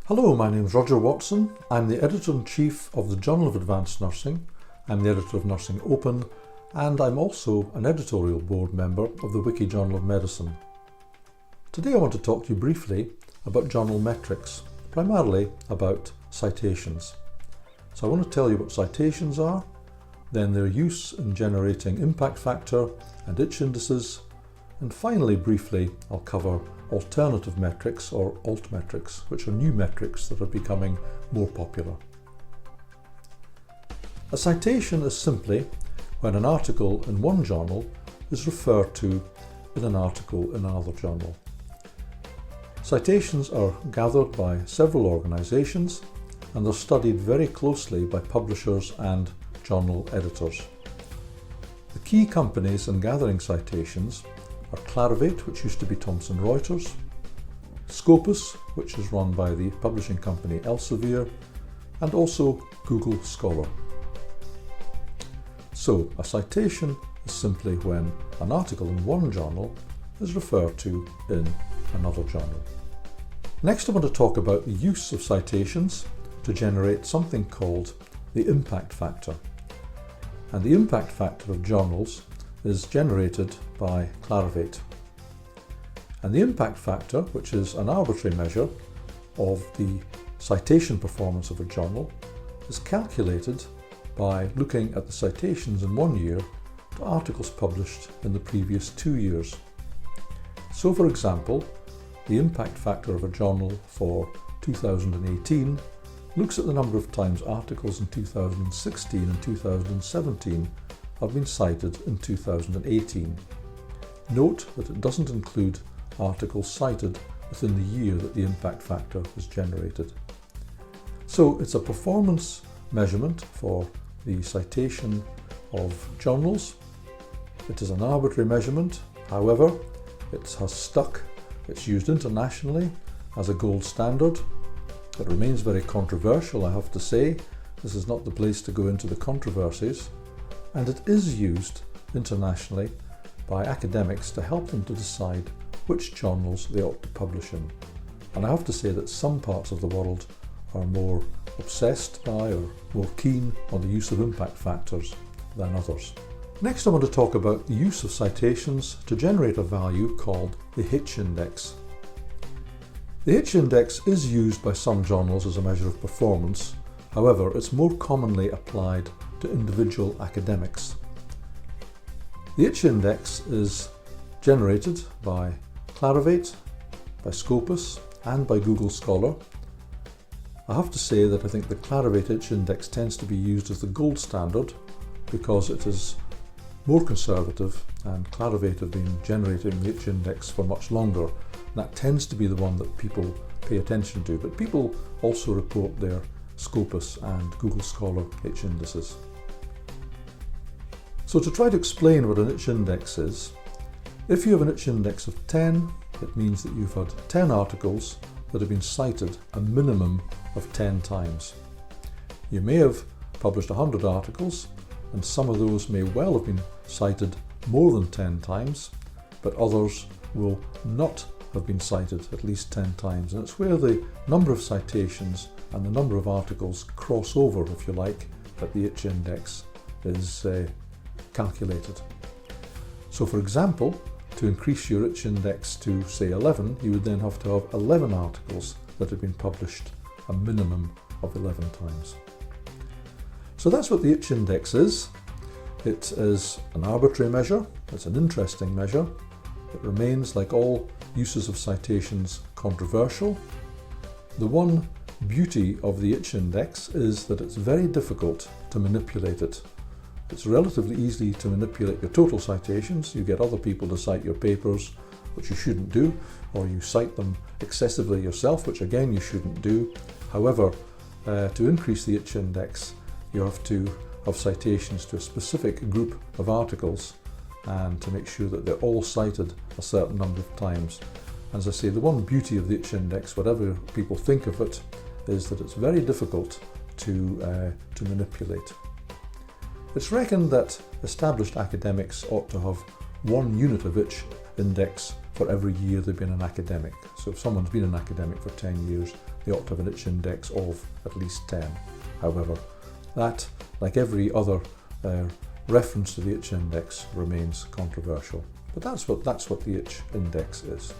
Hello, my name is Roger Watson. I'm the Editor-in-Chief of the Journal of Advanced Nursing. I'm the editor of Nursing Open, and I'm also an editorial board member of the Wiki Journal of Medicine. Today I want to talk to you briefly about journal metrics, primarily about citations. So I want to tell you what citations are, then their use in generating impact factor and itch indices, and finally, briefly, I'll cover alternative metrics or Altmetrics, which are new metrics that are becoming more popular. A citation is simply when an article in one journal is referred to in an article in another journal. Citations are gathered by several organisations and they're studied very closely by publishers and journal editors. The key companies in gathering citations are Clarivate, which used to be Thomson Reuters, Scopus, which is run by the publishing company Elsevier, and also Google Scholar. So a citation is simply when an article in one journal is referred to in another journal. Next, I want to talk about the use of citations to generate something called the impact factor. And the impact factor of journals is generated by Clarivate. And the impact factor, which is an arbitrary measure of the citation performance of a journal, is calculated by looking at the citations in 1 year to articles published in the previous 2 years. So for example, the impact factor of a journal for 2018 looks at the number of times articles in 2016 and 2017 have been cited in 2018. Note that it doesn't include articles cited within the year that the impact factor was generated. So it's a performance measurement for the citation of journals. It is an arbitrary measurement, however, it has stuck. It's used internationally as a gold standard. It remains very controversial, I have to say. This is not the place to go into the controversies. And it is used internationally by academics to help them to decide which journals they ought to publish in. And I have to say that some parts of the world are more obsessed by or more keen on the use of impact factors than others. Next, I want to talk about the use of citations to generate a value called the H index. The H index is used by some journals as a measure of performance. However, it's more commonly applied to individual academics. The H index is generated by Clarivate, by Scopus, and by Google Scholar. I have to say that I think the Clarivate H index tends to be used as the gold standard because it is more conservative, and Clarivate have been generating the H index for much longer. That tends to be the one that people pay attention to, but people also report their Scopus and Google Scholar H indices. So to try to explain what an H index is, if you have an H index of 10, it means that you've had 10 articles that have been cited a minimum of 10 times. You may have published 100 articles, and some of those may well have been cited more than 10 times, but others will not have been cited at least 10 times. And it's where the number of citations and the number of articles cross over, if you like, that the H index is calculated. So for example, to increase your H index to say 11, you would then have to have 11 articles that have been published a minimum of 11 times. So that's what the H index is. It is an arbitrary measure, it's an interesting measure. It remains, like all uses of citations, controversial. The one beauty of the H index is that it's very difficult to manipulate it. It's relatively easy to manipulate your total citations. You get other people to cite your papers, which you shouldn't do, or you cite them excessively yourself, which again you shouldn't do. However, to increase the H index, you have to have citations to a specific group of articles and to make sure that they're all cited a certain number of times. As I say, the one beauty of the H index, whatever people think of it, is that it's very difficult to manipulate. It's reckoned that established academics ought to have 1 unit of H index for every year they've been an academic. So if someone's been an academic for 10 years, they ought to have an itch index of at least 10. However, that, like every other reference to the itch index, remains controversial. But that's what the itch index is.